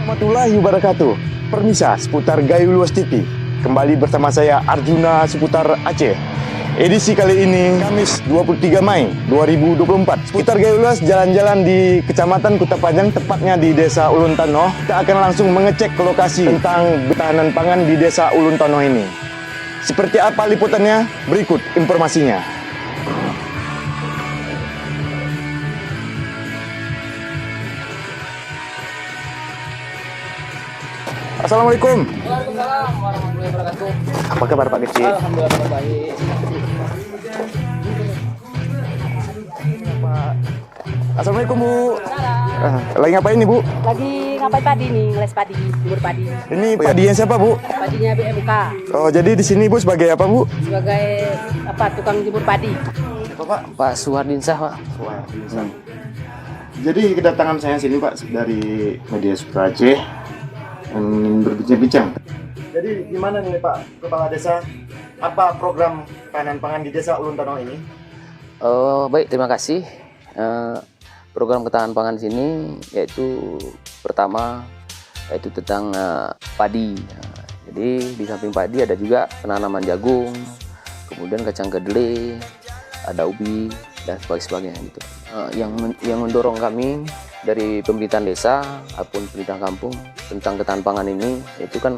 Warahmatullahi wabarakatuh. Permisa seputar Gayo Luas TV. Kembali bersama saya Arjuna seputar Aceh. Edisi kali ini Kamis 23 Mei 2024. Seputar Gayo Luas jalan-jalan di Kecamatan Kuta Panjang, tepatnya di Desa Ulun Tanoh. Kita akan langsung mengecek lokasi tentang ketahanan pangan di Desa Ulun Tanoh ini. Seperti apa liputannya? Berikut informasinya. Assalamualaikum. Waalaikumsalam warahmatullahi wabarakatuh. Apa kabar Pak Kecil? Alhamdulillah baik. Assalamualaikum Bu. Salam. Lagi ngapain nih Bu? Lagi ngapain padi nih, ngeles padi, jemur padi. Ini padinya siapa Bu? Padinya BMK Oh jadi di sini Bu sebagai apa Bu? sebagai tukang jemur padi. Siapa Pak? Pak Suhardinsah, Pak. Jadi kedatangan saya sini Pak dari Media Sutra Aceh ingin berbincang-bincang. Jadi gimana nih Pak Kepala Desa? Apa program ketahanan pangan di Desa Ulun Tanoh ini? Baik, terima kasih. Program ketahanan pangan di sini yaitu pertama yaitu tentang padi. Jadi di samping padi ada juga penanaman jagung, kemudian kacang kedelai, ada ubi dan sebagainya gitu. Yang mendorong kami dari pemerintahan desa ataupun pemerintahan kampung tentang ketahanan pangan ini itu kan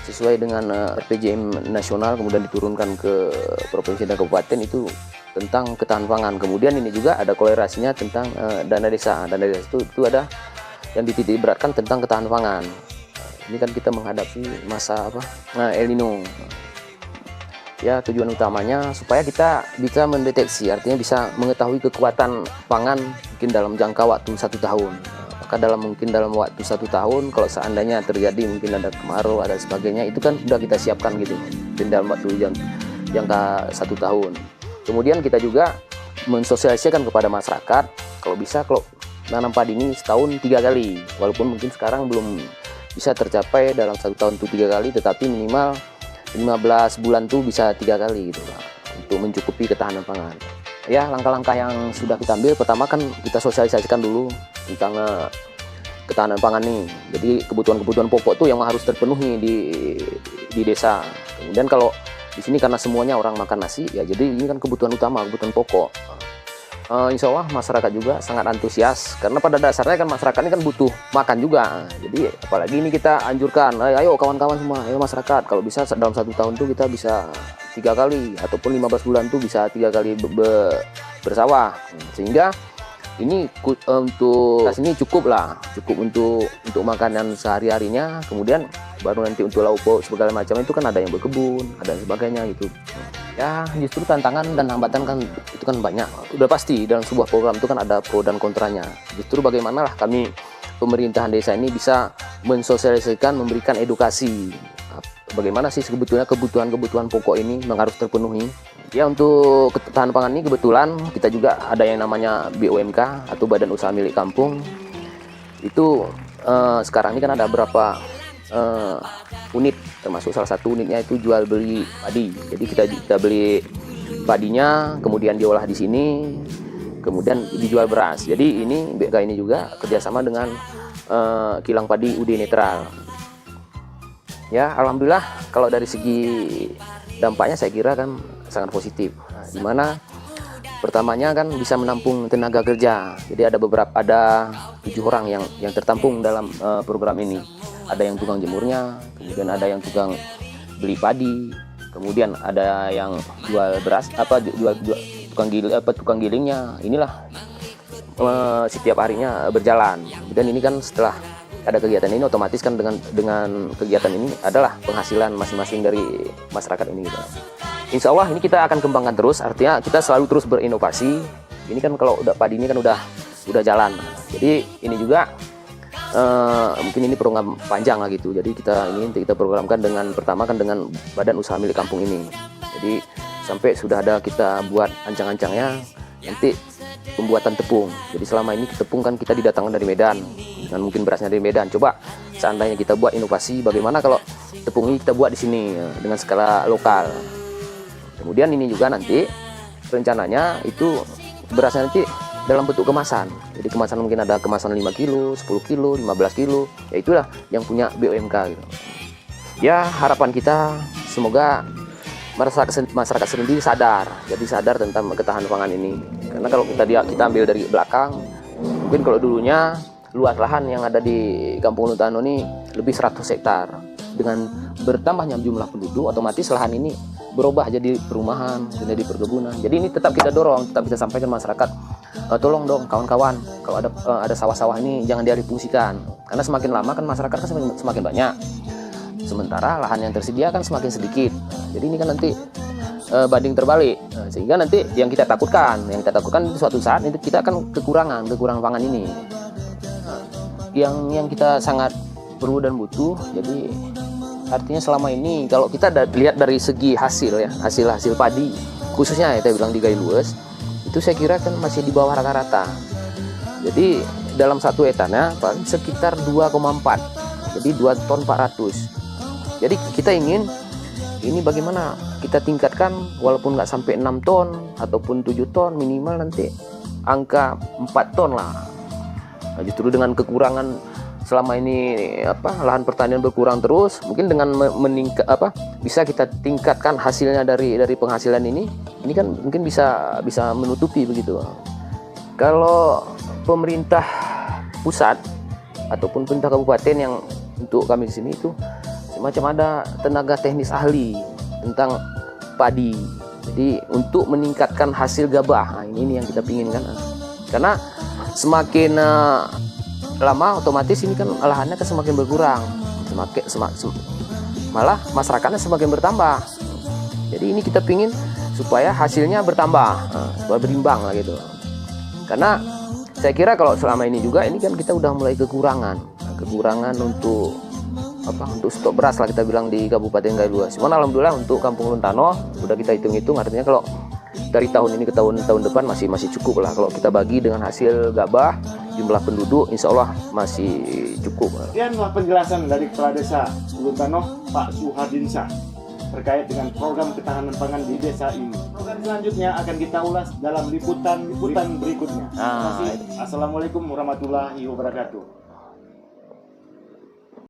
sesuai dengan RPJM nasional, kemudian diturunkan ke provinsi dan kabupaten itu tentang ketahanan pangan. Kemudian ini juga ada kolerasinya tentang dana desa. Dana desa itu ada yang dititik beratkan tentang ketahanan pangan. Ini kan kita menghadapi masa El Nino. Ya, tujuan utamanya supaya kita bisa mendeteksi, artinya bisa mengetahui kekuatan pangan mungkin dalam jangka waktu 1 tahun. Maka dalam waktu 1 tahun, kalau seandainya terjadi mungkin ada kemarau, ada sebagainya, itu kan sudah kita siapkan gitu, mungkin dalam waktu jangka 1 tahun. Kemudian kita juga mensosialisasikan kepada masyarakat, kalau bisa kalau nanam padi ini setahun 3 kali, walaupun mungkin sekarang belum bisa tercapai dalam 1 tahun itu 3 kali, tetapi minimal 15 bulan tuh bisa 3 kali gitu Pak, untuk mencukupi ketahanan pangan. Ya, langkah-langkah yang sudah kita ambil, pertama kan kita sosialisasikan dulu tentang ketahanan pangan nih. Jadi kebutuhan-kebutuhan pokok tuh yang harus terpenuhi di desa. Kemudian kalau di sini karena semuanya orang makan nasi, ya jadi ini kan kebutuhan utama, kebutuhan pokok. Insya Allah masyarakat juga sangat antusias karena pada dasarnya kan masyarakat ini kan butuh makan juga. Jadi apalagi ini kita anjurkan, ayo kawan-kawan semua, ayo masyarakat, kalau bisa dalam 1 tahun tuh kita bisa 3 kali ataupun 15 bulan tuh bisa 3 kali bersawah, sehingga ini untuk sini cukup untuk makanan sehari-harinya. Kemudian baru nanti untuk lauk pauk segala macam itu kan ada yang berkebun, ada sebagainya gitu. Ya, justru tantangan dan hambatan kan itu kan banyak. Udah pasti dalam sebuah program itu kan ada pro dan kontranya. Justru bagaimanalah kami pemerintahan desa ini bisa mensosialisasikan, memberikan edukasi. Bagaimana sih sebetulnya kebutuhan pokok ini yang harus terpenuhi. Ya, untuk ketahanan pangan ini kebetulan kita juga ada yang namanya BUMK atau Badan Usaha Milik Kampung. Itu sekarang ini kan ada berapa unit, termasuk salah satu unitnya itu jual beli padi. Jadi kita beli padinya, kemudian diolah di sini, kemudian dijual beras. Jadi ini BK ini juga kerjasama dengan kilang padi UD Netral. Ya, alhamdulillah kalau dari segi dampaknya saya kira kan sangat positif. Nah, dimana pertamanya kan bisa menampung tenaga kerja. Jadi ada 7 orang yang tertampung dalam program ini. Ada yang tukang jemurnya, kemudian ada yang tukang beli padi, kemudian ada yang jual beras, tukang gilingnya. Inilah setiap harinya berjalan. Dan ini kan setelah ada kegiatan ini, otomatis kan dengan kegiatan ini adalah penghasilan masing-masing dari masyarakat ini gitu. Insya Allah ini kita akan kembangkan terus, artinya kita selalu terus berinovasi. Ini kan kalau udah padi ini kan udah jalan. Jadi ini juga mungkin ini program panjang lah gitu. Jadi kita programkan pertama dengan Badan Usaha Milik Kampung ini. Jadi sampai sudah ada kita buat ancang-ancangnya nanti pembuatan tepung. Jadi selama ini tepung kan kita didatangkan dari Medan, dan mungkin berasnya dari Medan. Coba seandainya kita buat inovasi, bagaimana kalau tepung ini kita buat di sini dengan skala lokal. Kemudian ini juga nanti rencananya itu berasnya nanti dalam bentuk kemasan. Jadi kemasan mungkin ada kemasan 5 kilo, 10 kilo, 15 kilo. Ya itulah yang punya BUMK gitu. Ya harapan kita semoga masyarakat sendiri sadar. Jadi sadar tentang ketahanan pangan ini. Karena kalau kita ambil dari belakang, mungkin kalau dulunya luas lahan yang ada di Kampung Luntano ini lebih 100 hektar. Dengan bertambahnya jumlah penduduk, otomatis lahan ini berubah jadi perumahan, jadi perkebunan. Jadi ini tetap kita dorong, tetap bisa sampaikan masyarakat, tolong dong kawan-kawan, kalau ada sawah-sawah ini jangan dialih fungsikan. Karena semakin lama kan masyarakat kan semakin banyak. Sementara lahan yang tersedia kan semakin sedikit. Jadi ini kan nanti banding terbalik. Sehingga nanti yang kita takutkan suatu saat itu kita akan kekurangan pangan ini. Yang kita sangat perlu dan butuh. Jadi artinya selama ini kalau kita lihat dari segi hasil padi, khususnya ya saya bilang di Gailues, itu saya kira kan masih di bawah rata-rata. Jadi dalam satu etannya paling sekitar 2,4, jadi 2 ton 400. Jadi kita ingin ini bagaimana kita tingkatkan walaupun nggak sampai 6 ton ataupun 7 ton, minimal nanti angka 4 ton lah. Nah, justru dengan kekurangan selama ini lahan pertanian berkurang terus, mungkin dengan meningkat bisa kita tingkatkan hasilnya dari penghasilan ini kan mungkin bisa menutupi begitu. Kalau pemerintah pusat ataupun pemerintah kabupaten yang untuk kami di sini itu semacam ada tenaga teknis ahli tentang padi. Jadi untuk meningkatkan hasil gabah, nah, ini yang kita pinginkan. Karena semakin lama otomatis ini kan lahannya kan semakin berkurang, malah masyarakatnya semakin bertambah. Jadi ini kita pingin supaya hasilnya bertambah, supaya berimbang lah gitu. Karena saya kira kalau selama ini juga ini kan kita udah mulai kekurangan untuk stok beras lah kita bilang di Kabupaten Gailues. Cuman alhamdulillah untuk Kampung Luntano udah kita hitung-hitung, artinya kalau dari tahun ini ke tahun depan masih cukup lah. Kalau kita bagi dengan hasil gabah, jumlah penduduk insya Allah masih cukup. Sekianlah penjelasan dari Kepala Desa Luntano, Pak Suhardinsa, terkait dengan program ketahanan pangan di desa ini. Program selanjutnya akan kita ulas dalam liputan berikutnya. Terima kasih. Assalamualaikum warahmatullahi wabarakatuh.